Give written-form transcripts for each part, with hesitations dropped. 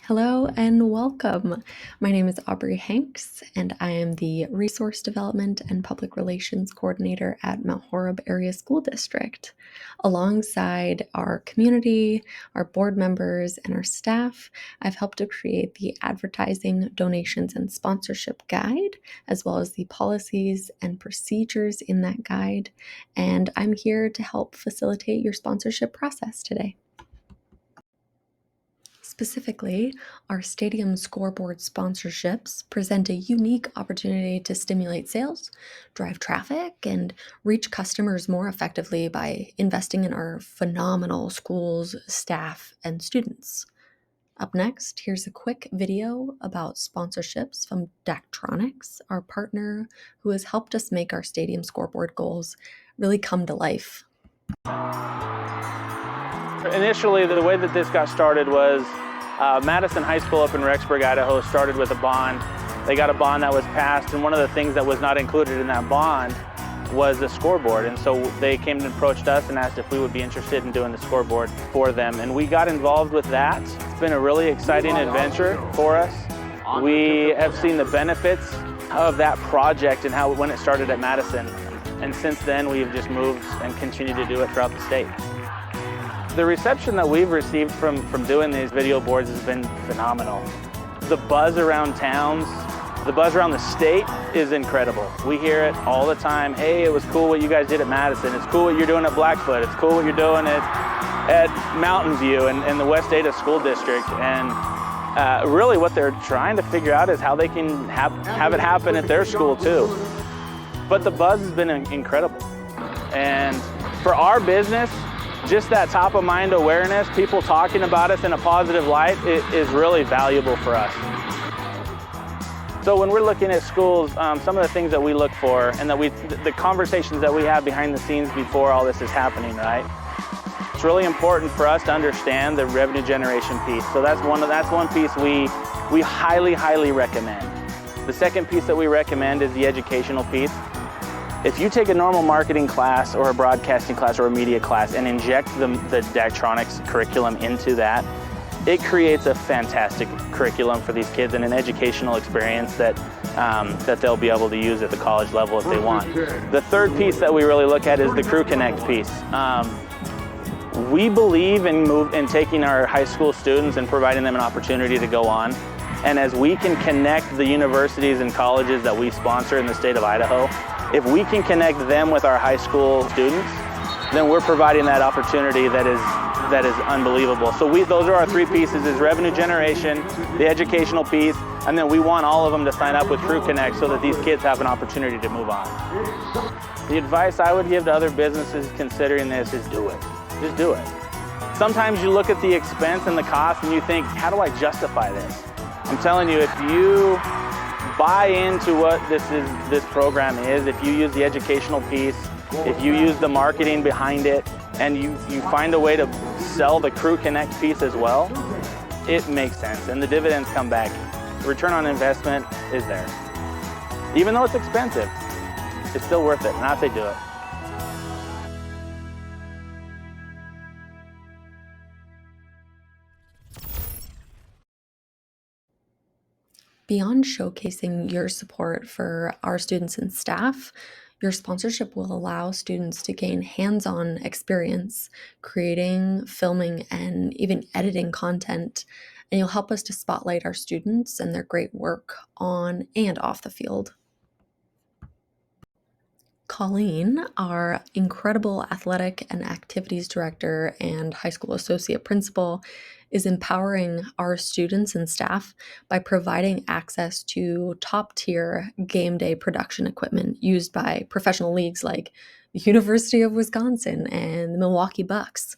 Hello and welcome. My name is Aubrey Hanks, and I am the Resource Development and Public Relations Coordinator at Mount Horeb Area School District. Alongside our community, our board members, and our staff, I've helped to create the Advertising, Donations, and Sponsorship Guide, as well as the policies and procedures in that guide. And I'm here to help facilitate your sponsorship process today. Specifically, our stadium scoreboard sponsorships present a unique opportunity to stimulate sales, drive traffic, and reach customers more effectively by investing in our phenomenal schools, staff, and students. Up next, here's a quick video about sponsorships from Daktronics, our partner who has helped us make our stadium scoreboard goals really come to life. Initially, the way that this got started was Madison High School up in Rexburg, Idaho started with a bond. They got a bond that was passed, and one of the things that was not included in that bond was the scoreboard. And so they came and approached us and asked if we would be interested in doing the scoreboard for them. And we got involved with that. It's been a really exciting adventure for us. We have seen the benefits of that project and when it started at Madison. And since then, we've just moved and continued to do it throughout the state. The reception that we've received from doing these video boards has been phenomenal. The buzz around towns, the buzz around the state is incredible. We hear it all the time. Hey, it was cool what you guys did at Madison. It's cool what you're doing at Blackfoot. It's cool what you're doing at Mountain View and the West Ada School District. And really what they're trying to figure out is how they can have it happen at their school too. But the buzz has been incredible. And for our business, just that top of mind awareness, people talking about us in a positive light, it is really valuable for us. So when we're looking at schools, some of the things that we look for and the conversations that we have behind the scenes before all this is happening, right? It's really important for us to understand the revenue generation piece. So that's one piece we highly, highly recommend. The second piece that we recommend is the educational piece. If you take a normal marketing class or a broadcasting class or a media class and inject the Daktronics curriculum into that, it creates a fantastic curriculum for these kids and an educational experience that they'll be able to use at the college level if they want. The third piece that we really look at is the Crew Connect piece. We believe in taking our high school students and providing them an opportunity to go on. And as we can connect the universities and colleges that we sponsor in the state of Idaho, if we can connect them with our high school students, then we're providing that opportunity that is unbelievable. So those are our three pieces: is revenue generation, the educational piece, and then we want all of them to sign up with Crew Connect so that these kids have an opportunity to move on. The advice I would give to other businesses considering this is do it. Just do it. Sometimes you look at the expense and the cost and you think, how do I justify this? I'm telling you, if you buy into what this program is, if you use the educational piece, if you use the marketing behind it, and you find a way to sell the Crew Connect piece as well, it makes sense and the dividends come back. The return on investment is there. Even though it's expensive, it's still worth it, and I say do it. Beyond showcasing your support for our students and staff, your sponsorship will allow students to gain hands-on experience creating, filming, and even editing content, and you'll help us to spotlight our students and their great work on and off the field. Colleen, our incredible athletic and activities director and high school associate principal, is empowering our students and staff by providing access to top-tier game day production equipment used by professional leagues like the University of Wisconsin and the Milwaukee Bucks.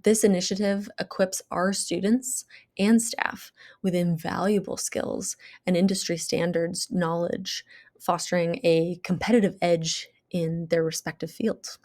This initiative equips our students and staff with invaluable skills and industry standards knowledge, fostering a competitive edge in their respective fields.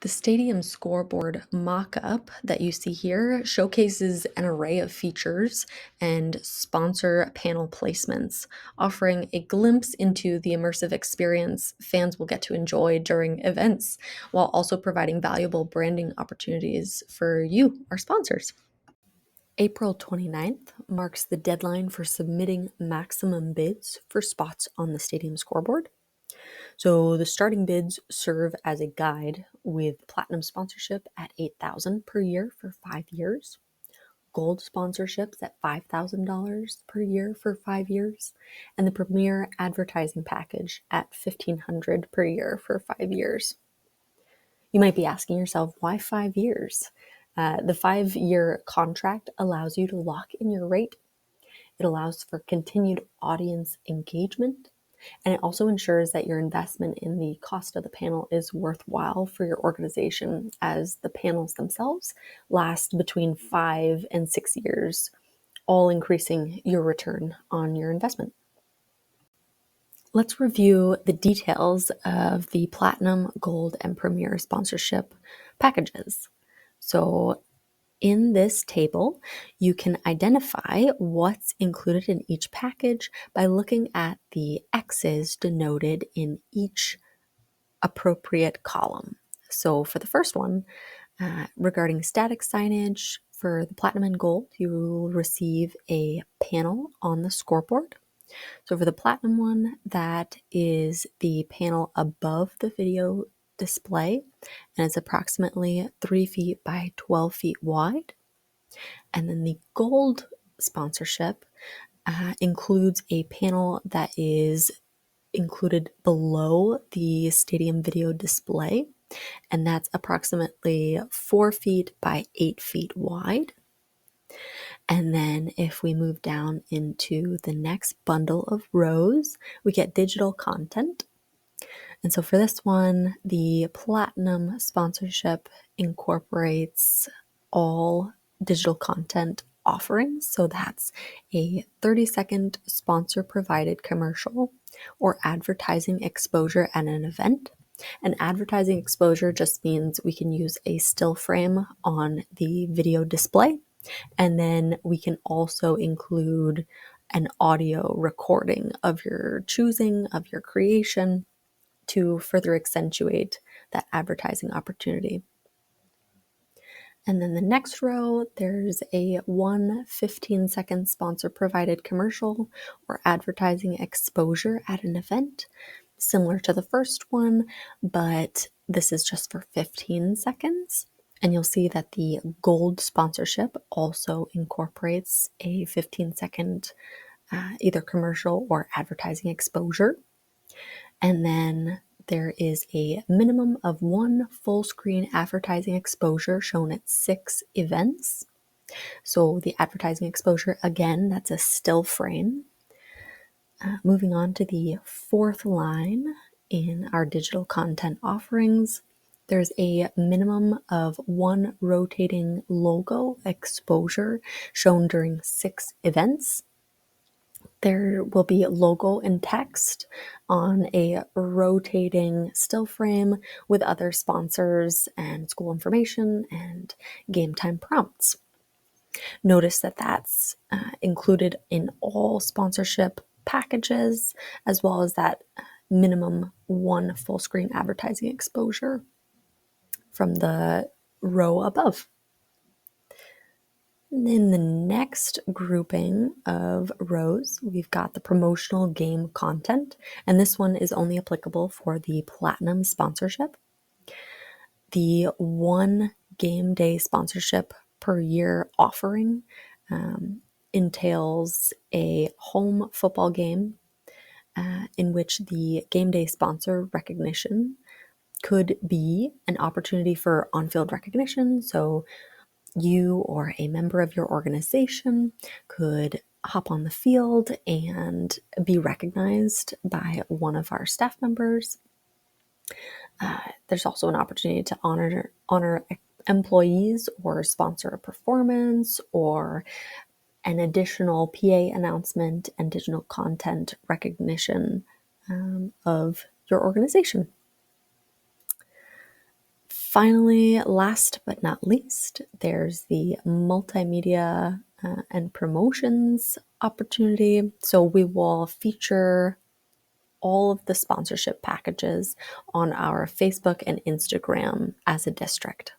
The stadium scoreboard mock-up that you see here showcases an array of features and sponsor panel placements, offering a glimpse into the immersive experience fans will get to enjoy during events, while also providing valuable branding opportunities for you, our sponsors. April 29th marks the deadline for submitting maximum bids for spots on the stadium scoreboard. So the starting bids serve as a guide, with platinum sponsorship at $8,000 per year for 5 years, gold sponsorships at $5,000 per year for 5 years, and the premier advertising package at $1,500 per year for 5 years. You might be asking yourself, why 5 years? The 5-year contract allows you to lock in your rate. It allows for continued audience engagement, and it also ensures that your investment in the cost of the panel is worthwhile for your organization, as the panels themselves last between 5 and 6 years, all increasing your return on your investment. Let's review the details of the Platinum, Gold, and Premier sponsorship packages. So in this table, you can identify what's included in each package by looking at the X's denoted in each appropriate column. So for the first one, regarding static signage, for the Platinum and Gold, you will receive a panel on the scoreboard. So for the Platinum one, that is the panel above the video display, and it's approximately 3 feet by 12 feet wide. And then the Gold sponsorship includes a panel that is included below the stadium video display, and that's approximately 4 feet by 8 feet wide. And then if we move down into the next bundle of rows, we get digital content. And so for this one, the Platinum sponsorship incorporates all digital content offerings. So that's a 30-second sponsor-provided commercial or advertising exposure at an event. And advertising exposure just means we can use a still frame on the video display, and then we can also include an audio recording of your choosing, of your creation, to further accentuate that advertising opportunity. And then the next row, there's a 15-second sponsor-provided commercial or advertising exposure at an event, similar to the first one, but this is just for 15 seconds. And you'll see that the Gold sponsorship also incorporates a 15-second either commercial or advertising exposure. And then there is a minimum of 1 full screen advertising exposure shown at 6 events. So the advertising exposure, again, that's a still frame. Moving on to the fourth line in our digital content offerings, there's a minimum of 1 rotating logo exposure shown during 6 events. There will be logo and text on a rotating still frame with other sponsors and school information and game time prompts. Notice that that's included in all sponsorship packages, as well as that minimum 1 full screen advertising exposure from the row above. In the next grouping of rows, we've got the promotional game content, and this one is only applicable for the Platinum sponsorship. The 1 game day sponsorship per year offering entails a home football game in which the game day sponsor recognition could be an opportunity for on-field recognition. So you or a member of your organization could hop on the field and be recognized by one of our staff members. There's also an opportunity to honor employees or sponsor a performance or an additional PA announcement and digital content recognition of your organization. Finally, last but not least, there's the multimedia and promotions opportunity. So we will feature all of the sponsorship packages on our Facebook and Instagram as a district.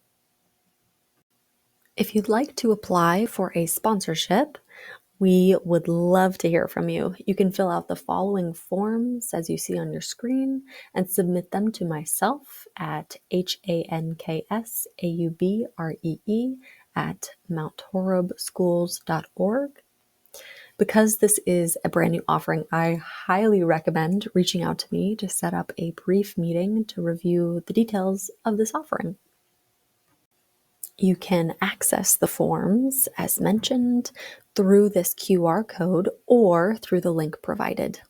If you'd like to apply for a sponsorship, we would love to hear from you. You can fill out the following forms as you see on your screen and submit them to myself at hanksaubree@mounthorobschools.org. Because this is a brand new offering, I highly recommend reaching out to me to set up a brief meeting to review the details of this offering. You can access the forms, as mentioned, through this QR code or through the link provided.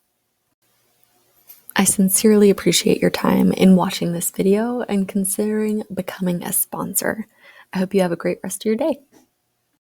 I sincerely appreciate your time in watching this video and considering becoming a sponsor. I hope you have a great rest of your day.